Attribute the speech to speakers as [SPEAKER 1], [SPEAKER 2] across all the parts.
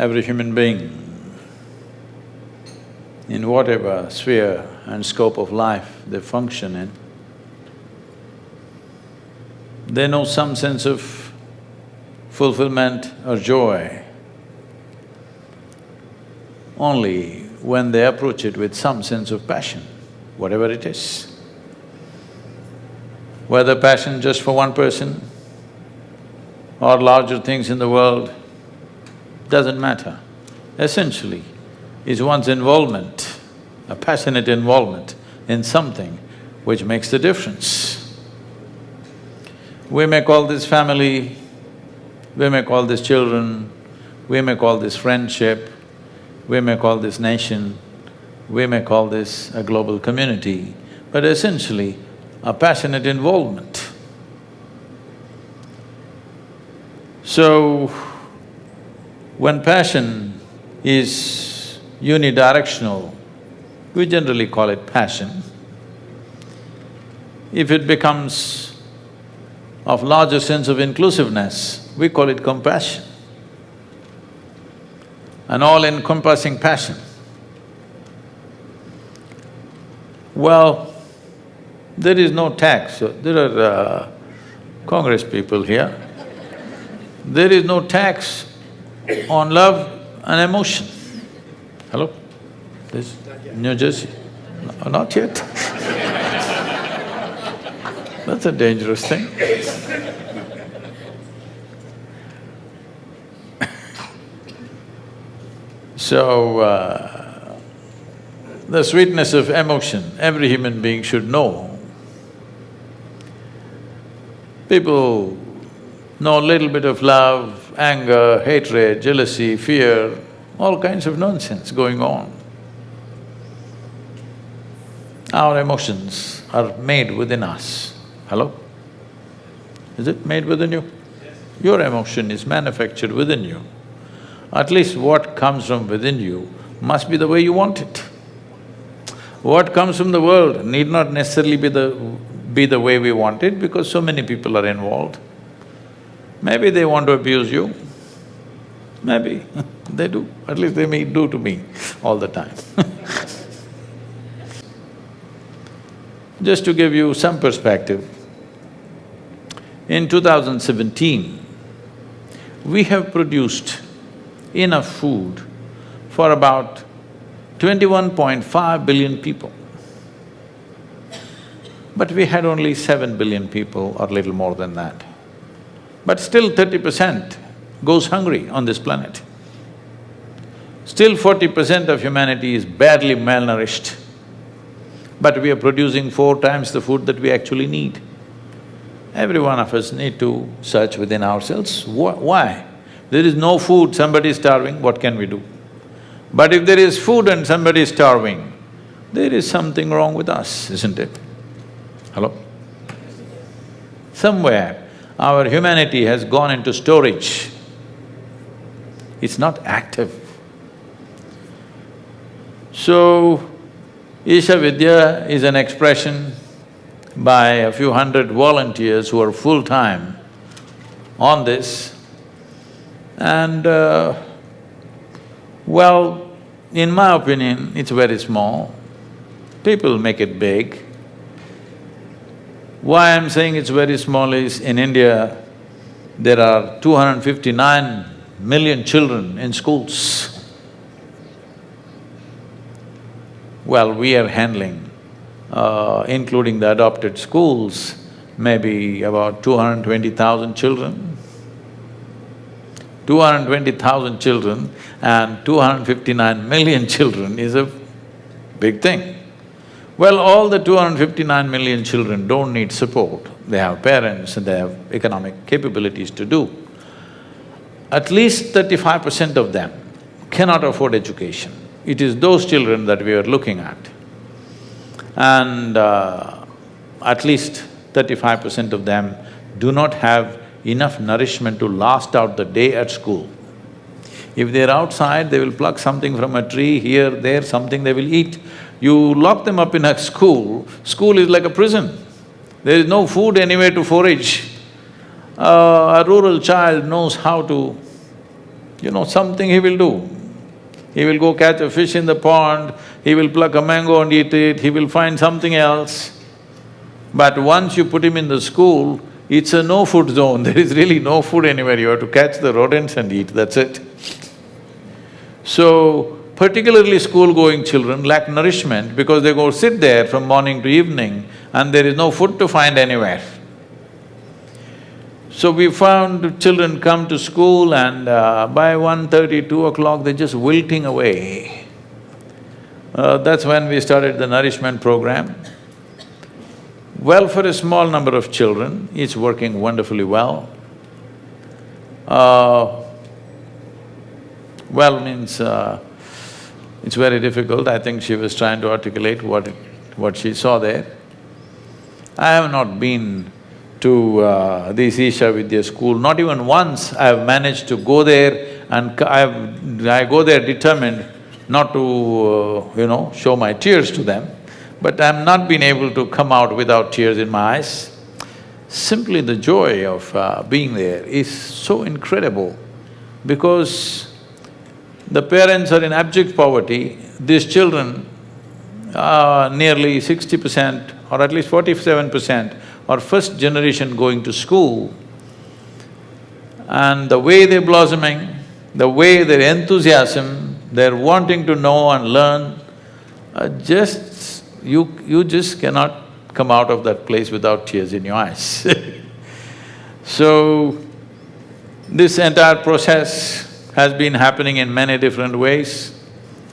[SPEAKER 1] every human being, in whatever sphere and scope of life they function in, they know some sense of fulfillment or joy only when they approach it with some sense of passion, whatever it is. Whether passion just for one person or larger things in the world, doesn't matter. Essentially, is one's involvement, a passionate involvement in something which makes the difference. We may call this family, we may call this children, we may call this friendship, we may call this nation, we may call this a global community, but essentially a passionate involvement. So, when passion is unidirectional, we generally call it passion. If it becomes of larger sense of inclusiveness, we call it compassion. An all-encompassing passion. Well, there is no tax. There are Congress people here. There is no tax on love and emotion. Hello? This New Jersey? No, not yet. That's a dangerous thing. So, the sweetness of emotion, every human being should know. People know a little bit of love, anger, hatred, jealousy, fear, all kinds of nonsense going on. Our emotions are made within us. Hello? Is it made within you? Yes. Your emotion is manufactured within you. At least what comes from within you must be the way you want it. What comes from the world need not necessarily be the way we want it because so many people are involved. Maybe they want to abuse you, maybe they do, at least they may do to me all the time Just to give you some perspective, in 2017, we have produced enough food for about 21.5 billion people. But we had only 7 billion people or little more than that. But still 30% goes hungry on this planet. Still 40% of humanity is badly malnourished. But we are producing 4 times the food that we actually need. Every one of us need to search within ourselves, why? There is no food, somebody is starving, what can we do? But if there is food and somebody is starving, there is something wrong with us, isn't it? Hello? Somewhere, our humanity has gone into storage. It's not active. So, Isha Vidya is an expression by a few hundred volunteers who are full-time on this. And well, in my opinion, it's very small. People make it big. Why I'm saying it's very small is, in India, there are 259 million children in schools. Well, we are handling, including the adopted schools, maybe about 220,000 children. 220,000 children and 259 million children is a big thing. Well, all the 259 million children don't need support. They have parents and they have economic capabilities to do. At least 35% of them cannot afford education. It is those children that we are looking at. And at least 35% of them do not have enough nourishment to last out the day at school. If they're outside, they will pluck something from a tree, here, there, something they will eat. You lock them up in a school, school is like a prison. There is no food anywhere to forage. A rural child knows how to something he will do. He will go catch a fish in the pond, he will pluck a mango and eat it, he will find something else. But once you put him in the school, it's a no-food zone, there is really no food anywhere, you have to catch the rodents and eat, that's it. So, particularly school-going children lack nourishment because they go sit there from morning to evening and there is no food to find anywhere. So we found children come to school and by 1:30, 2 o'clock, they're just wilting away. That's when we started the nourishment program. Well, for a small number of children, it's working wonderfully well. Well means it's very difficult. I think she was trying to articulate what she saw there. I have not been to this Isha Vidya school, not even once I have managed to go there and I go there determined not to, show my tears to them, but I'm not been able to come out without tears in my eyes. Simply the joy of being there is so incredible because the parents are in abject poverty, these children, nearly 60% or at least 47% are first generation going to school. And the way they're blossoming, the way their enthusiasm, their wanting to know and learn, you just cannot come out of that place without tears in your eyes. So, this entire process has been happening in many different ways.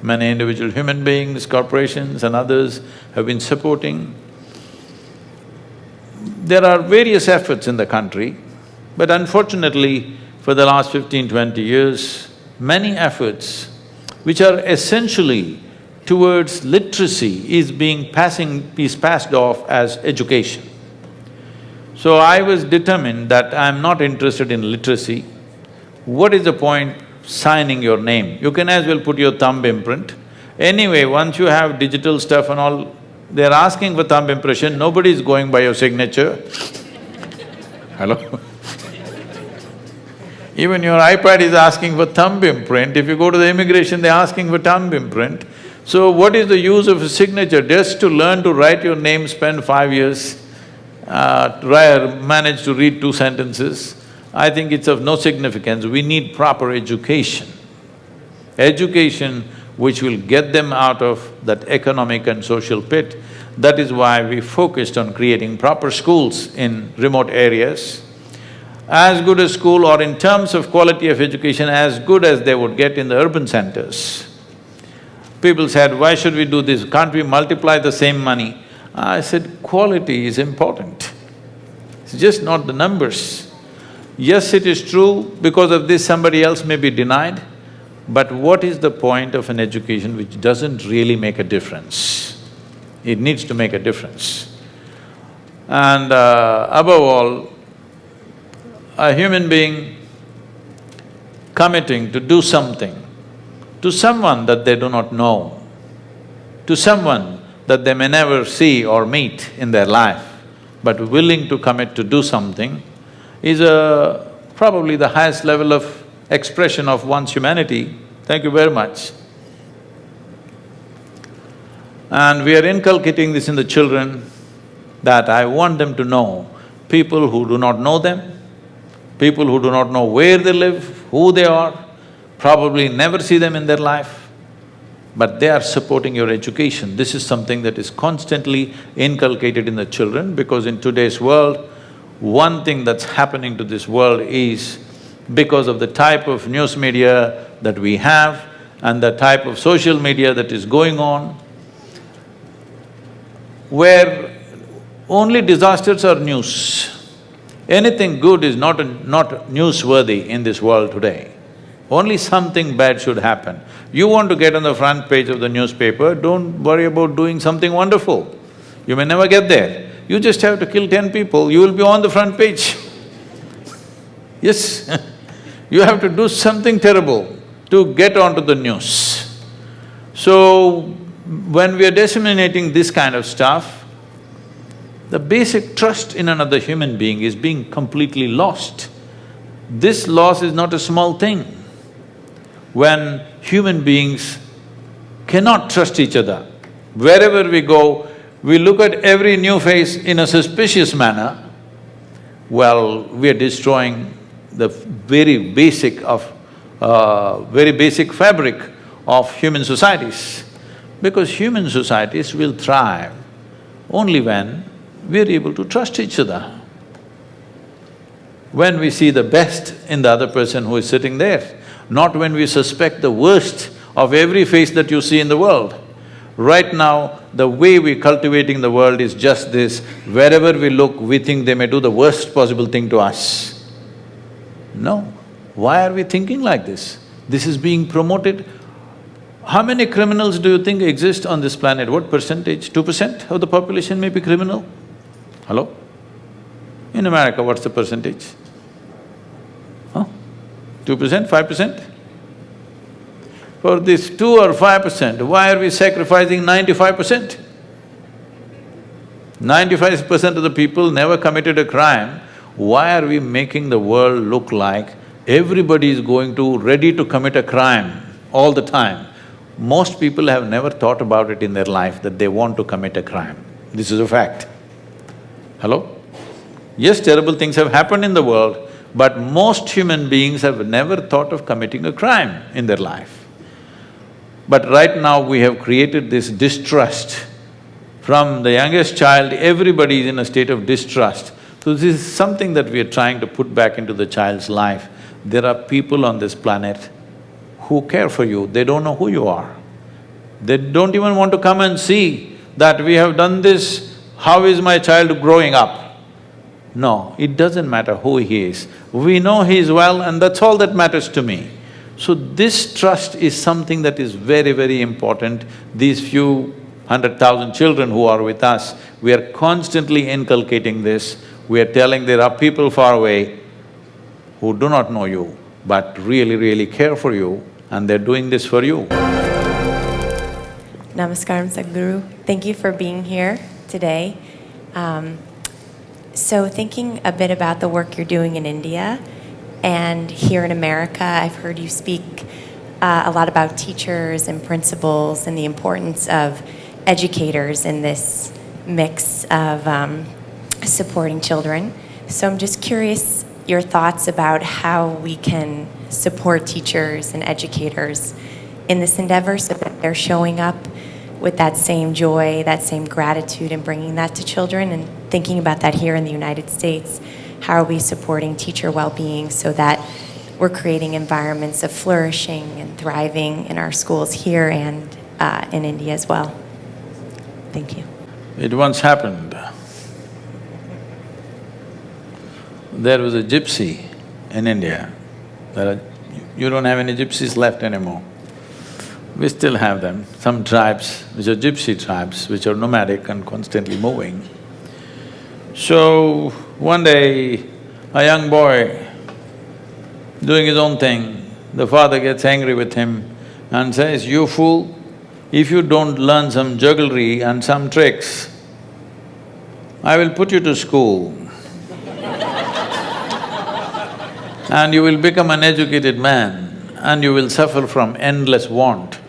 [SPEAKER 1] Many individual human beings, corporations and others have been supporting. There are various efforts in the country, but unfortunately, for the last 15–20 years, many efforts which are essentially towards literacy is passed off as education. So I was determined that I'm not interested in literacy. What is the point signing your name? You can as well put your thumb imprint. Anyway, once you have digital stuff and all, they're asking for thumb impression, nobody is going by your signature. Hello? Even your iPad is asking for thumb imprint. If you go to the immigration, they're asking for thumb imprint. So what is the use of a signature? Just to learn to write your name, spend 5 years, manage to read 2 sentences. I think it's of no significance. We need proper education. Education which will get them out of that economic and social pit. That is why we focused on creating proper schools in remote areas. As good a school or in terms of quality of education, as good as they would get in the urban centers. People said, why should we do this? Can't we multiply the same money? I said, quality is important. It's just not the numbers. Yes, it is true, because of this somebody else may be denied, but what is the point of an education which doesn't really make a difference? It needs to make a difference. And above all, a human being committing to do something to someone that they do not know, to someone that they may never see or meet in their life, but willing to commit to do something, is probably the highest level of expression of one's humanity. Thank you very much. And we are inculcating this in the children, that I want them to know people who do not know them, people who do not know where they live, who they are, probably never see them in their life, but they are supporting your education. This is something that is constantly inculcated in the children, because in today's world, one thing that's happening to this world is because of the type of news media that we have and the type of social media that is going on, where only disasters are news. Anything good is not newsworthy in this world today. Only something bad should happen. You want to get on the front page of the newspaper, don't worry about doing something wonderful. You may never get there. You just have to kill 10 people, you will be on the front page. Yes, you have to do something terrible to get onto the news. So, when we are disseminating this kind of stuff, the basic trust in another human being is being completely lost. This loss is not a small thing. when human beings cannot trust each other. Wherever we go, we look at every new face in a suspicious manner. Well, we are destroying the very basic fabric of human societies. Because human societies will thrive only when we are able to trust each other. When we see the best in the other person who is sitting there, not when we suspect the worst of every face that you see in the world. Right now, the way we're cultivating the world is just this: wherever we look, we think they may do the worst possible thing to us. No. Why are we thinking like this? This is being promoted. How many criminals do you think exist on this planet? What percentage? 2% of the population may be criminal? Hello? In America, what's the percentage? Huh? 2%, 5%? For this 2 or 5%, why are we sacrificing 95%? 95% of the people never committed a crime. Why are we making the world look like everybody is ready to commit a crime all the time? Most people have never thought about it in their life that they want to commit a crime. This is a fact. Hello? Yes, terrible things have happened in the world, but most human beings have never thought of committing a crime in their life. But right now we have created this distrust. From the youngest child, everybody is in a state of distrust. So this is something that we are trying to put back into the child's life. There are people on this planet who care for you, they don't know who you are. They don't even want to come and see that we have done this, how is my child growing up? No, it doesn't matter who he is. We know he is well and that's all that matters to me. So this trust is something that is very, very important. These few 100,000 children who are with us, we are constantly inculcating this. We are telling there are people far away who do not know you, but really, really care for you, and they're doing this for you.
[SPEAKER 2] Namaskaram, Sadhguru. Thank you for being here today. So thinking a bit about the work you're doing in India and here in America, I've heard you speak a lot about teachers and principals and the importance of educators in this mix of supporting children. So I'm just curious your thoughts about how we can support teachers and educators in this endeavor so that they're showing up with that same joy, that same gratitude, and bringing that to children, and thinking about that here in the United States. How are we supporting teacher well-being so that we're creating environments of flourishing and thriving in our schools here and in India as well? Thank you.
[SPEAKER 1] It once happened. There was a gypsy in India. You don't have any gypsies left anymore. We still have them, some tribes which are gypsy tribes, which are nomadic and constantly moving. So, one day, a young boy doing his own thing, the father gets angry with him and says, "You fool, if you don't learn some jugglery and some tricks, I will put you to school and you will become an educated man and you will suffer from endless want."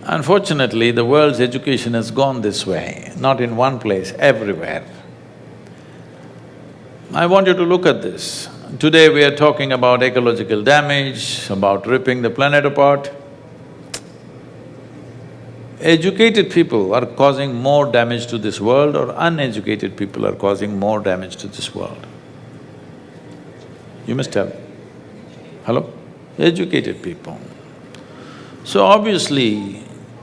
[SPEAKER 1] Unfortunately, the world's education has gone this way, not in one place, everywhere. I want you to look at this. Today we are talking about ecological damage, about ripping the planet apart. Educated people are causing more damage to this world, or uneducated people are causing more damage to this world? You must tell. Hello? Educated people. So obviously,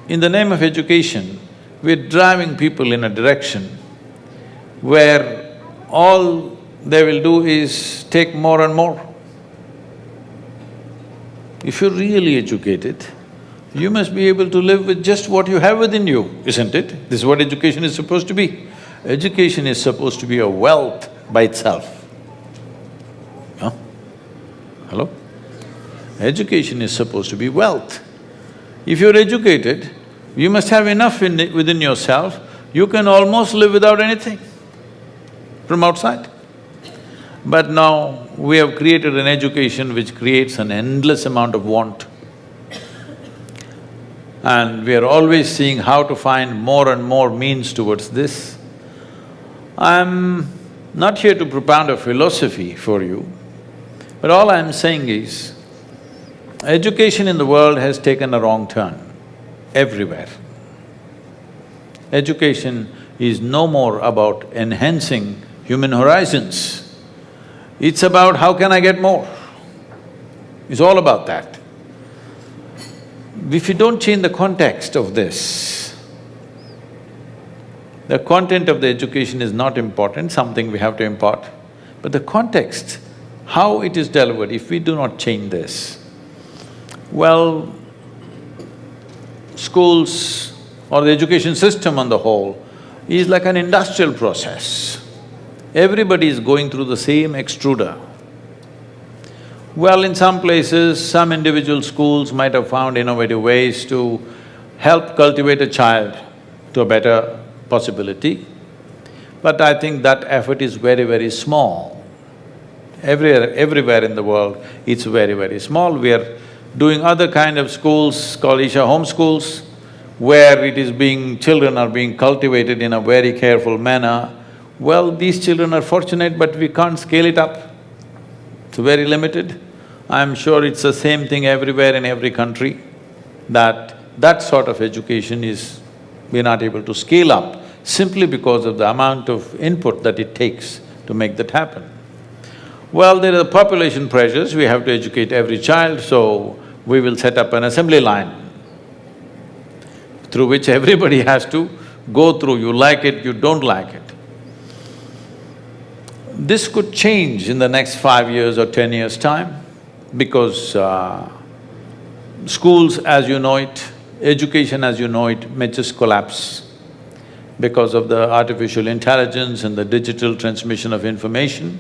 [SPEAKER 1] in the name of education, we're driving people in a direction where all they will do is take more and more. If you're really educated, you must be able to live with just what you have within you, isn't it? This is what education is supposed to be. Education is supposed to be a wealth by itself. Huh? Hello? Education is supposed to be wealth. If you're educated, you must have enough within yourself, you can almost live without anything from outside. But now we have created an education which creates an endless amount of want. And we are always seeing how to find more and more means towards this. I'm not here to propound a philosophy for you, but all I'm saying is, education in the world has taken a wrong turn everywhere. Education is no more about enhancing human horizons. It's about how can I get more. It's all about that. If you don't change the context of this, the content of the education is not important, something we have to impart, but the context, how it is delivered, if we do not change this, well, schools or the education system on the whole is like an industrial process. Everybody is going through the same extruder. Well, in some places, some individual schools might have found innovative ways to help cultivate a child to a better possibility, but I think that effort is very, very small. Everywhere in the world, it's very, very small. We are doing other kind of schools called Isha home schools, where children are being cultivated in a very careful manner. Well, these children are fortunate, but we can't scale it up. It's very limited. I'm sure it's the same thing everywhere in every country, that sort of education is… we're not able to scale up simply because of the amount of input that it takes to make that happen. Well, there are population pressures, we have to educate every child, so we will set up an assembly line through which everybody has to go through, you like it, you don't like it. This could change in the next 5 years or 10 years' time because schools as you know it, education as you know it may just collapse because of the artificial intelligence and the digital transmission of information.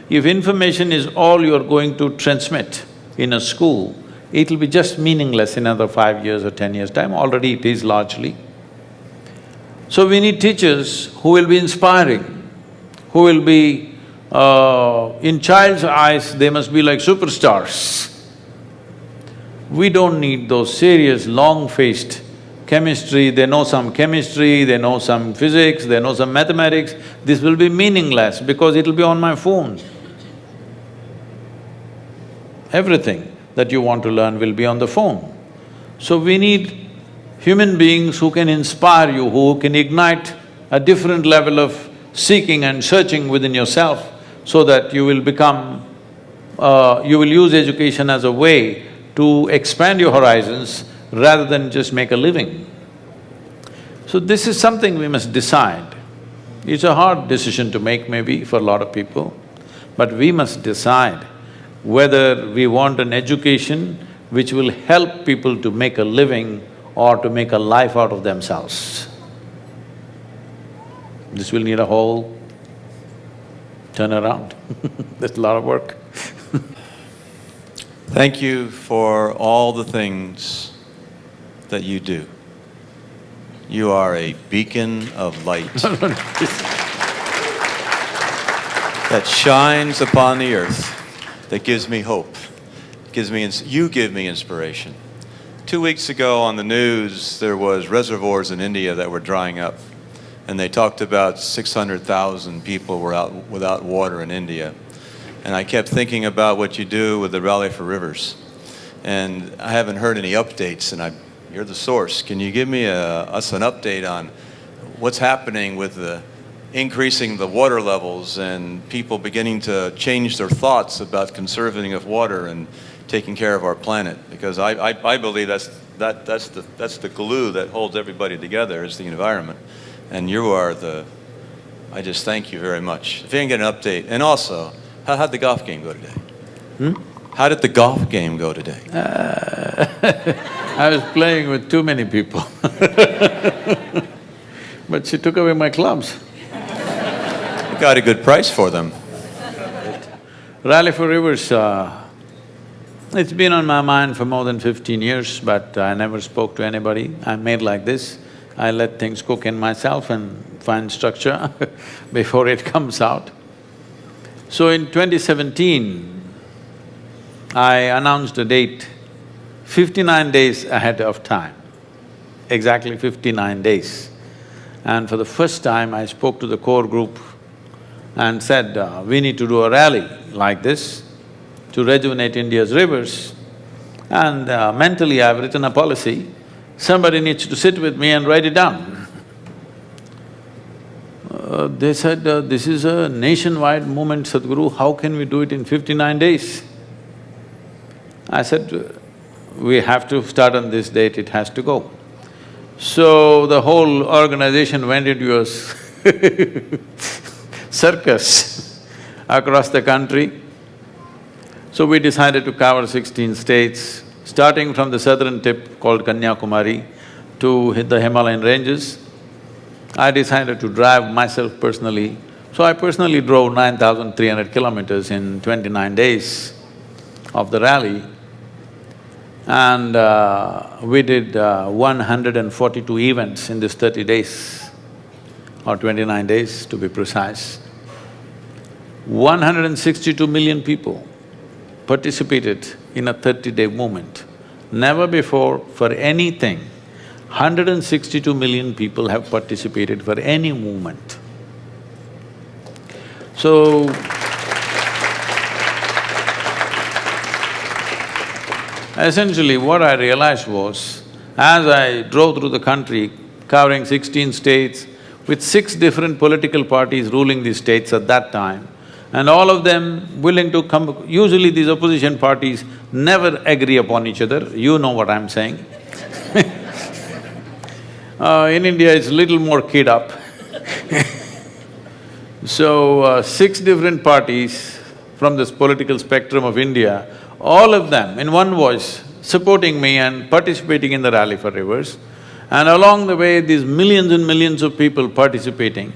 [SPEAKER 1] If information is all you're going to transmit in a school, it'll be just meaningless in another 5 years or 10 years' time, already it is largely. So we need teachers who will be inspiring, who will be… in child's eyes, they must be like superstars. We don't need those serious, long-faced chemistry, they know some chemistry, they know some physics, they know some mathematics. This will be meaningless because it'll be on my phone. Everything that you want to learn will be on the phone. So we need human beings who can inspire you, who can ignite a different level of seeking and searching within yourself so that you will become… you will use education as a way to expand your horizons rather than just make a living. So this is something we must decide. It's a hard decision to make maybe for a lot of people, but we must decide whether we want an education which will help people to make a living or to make a life out of themselves. This will need a whole turnaround. That's a lot of work.
[SPEAKER 3] Thank you for all the things that you do. You are a beacon of light that shines upon the earth, that gives me hope, you give me inspiration. 2 weeks ago on the news, there was reservoirs in India that were drying up. And they talked about 600,000 people were out without water in India. And I kept thinking about what you do with the Rally for Rivers. And I haven't heard any updates, and you're the source. Can you give me us an update on what's happening with the increasing the water levels and people beginning to change their thoughts about conserving of water and taking care of our planet? Because I believe that's the glue that holds everybody together, is the environment. And you are I just thank you very much. If you can get an update. And also, how'd the golf game go today? How did the golf game go today?
[SPEAKER 1] I was playing with too many people but she took away my clubs.
[SPEAKER 3] You got a good price for them.
[SPEAKER 1] Rally for Rivers, it's been on my mind for more than 15 years, but I never spoke to anybody. I'm made like this. I let things cook in myself and find structure before it comes out. So in 2017, I announced a date 59 days ahead of time, exactly 59 days. And for the first time, I spoke to the core group and said, we need to do a rally like this to rejuvenate India's rivers. And mentally, I've written a policy. Somebody needs to sit with me and write it down. They said, this is a nationwide movement, Sadhguru, how can we do it in 59 days? I said, we have to start on this date, it has to go. So the whole organization went into a circus across the country. So we decided to cover 16 states, starting from the southern tip called Kanyakumari to hit the Himalayan ranges. I decided to drive myself personally. So I personally drove 9,300 kilometers in 29 days of the rally. And we did 142 events in this 30 days, or 29 days to be precise. 162 million people participated in a 30-day movement. Never before for anything, 162 million people have participated for any movement. So, essentially what I realized was, as I drove through the country covering 16 states with 6 different political parties ruling these states at that time, and all of them willing to come… Usually these opposition parties never agree upon each other, you know what I'm saying. In India, it's little more keyed up. So, 6 different parties from this political spectrum of India, all of them in one voice supporting me and participating in the Rally for Rivers. And along the way, these millions and millions of people participating,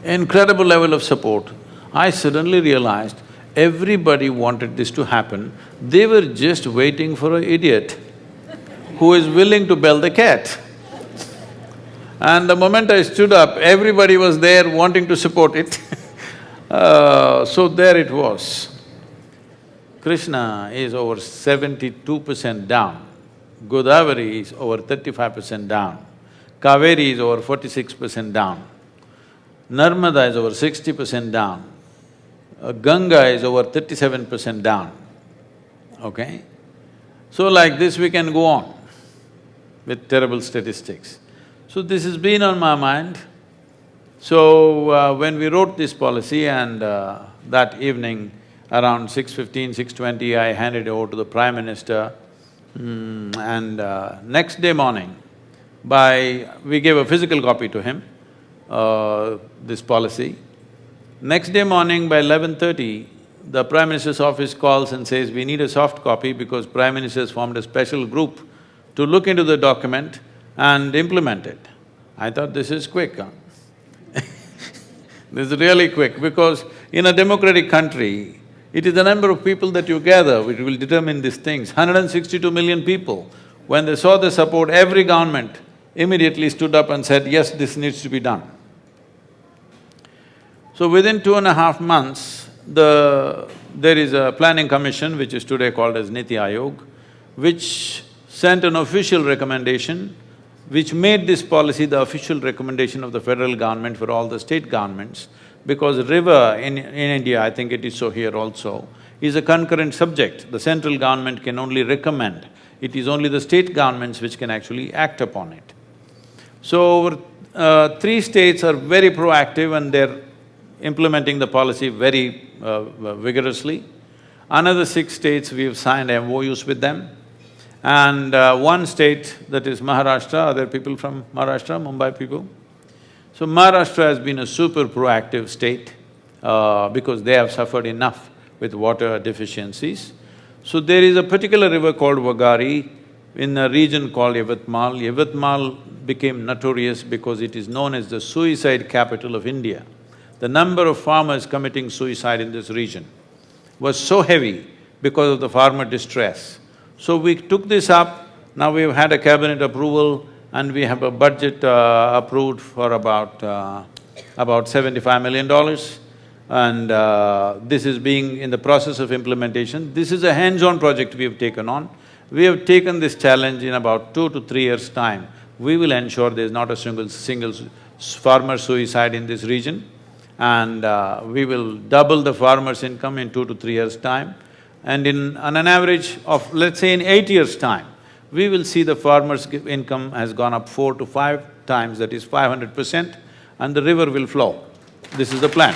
[SPEAKER 1] incredible level of support. I suddenly realized everybody wanted this to happen, they were just waiting for an idiot who is willing to bell the cat. And the moment I stood up, everybody was there wanting to support it. So there it was. Krishna is over 72% down, Godavari is over 35% down, Kaveri is over 46% down, Narmada is over 60% down, Ganga is over 37% down, okay? So like this we can go on with terrible statistics. So this has been on my mind. So when we wrote this policy and that evening around 6:15, 6:20, I handed it over to the Prime Minister and next day morning we gave a physical copy to him, this policy. Next day morning by 11:30, the Prime Minister's office calls and says, we need a soft copy because Prime Minister has formed a special group to look into the document and implement it. I thought, this is quick, huh? This is really quick because in a democratic country, it is the number of people that you gather which will determine these things. 162 million people, when they saw the support, every government immediately stood up and said, yes, this needs to be done. So within 2.5 months, there is a planning commission which is today called as Niti Aayog, which sent an official recommendation which made this policy the official recommendation of the federal government for all the state governments, because river in India, I think it is so here also, is a concurrent subject. The central government can only recommend, it is only the state governments which can actually act upon it. So, 3 states are very proactive and they're implementing the policy very vigorously. Another 6 states, we've signed MOUs with them. And 1 state, that is Maharashtra, are there people from Maharashtra, Mumbai people? So Maharashtra has been a super proactive state because they have suffered enough with water deficiencies. So there is a particular river called Wagari in a region called Yavatmal. Yavatmal became notorious because it is known as the suicide capital of India. The number of farmers committing suicide in this region was so heavy because of the farmer distress. So we took this up, now we've had a cabinet approval and we have a budget approved for about $75 million. and this is being in the process of implementation. This is a hands-on project we have taken on. We have taken this challenge in about 2 to 3 years' time. We will ensure there's not a single farmer suicide in this region, and we will double the farmer's income in 2 to 3 years' time. And on an average of, let's say in 8 years' time, we will see the farmer's income has gone up 4 to 5 times, that is 500%, and the river will flow. This is the plan.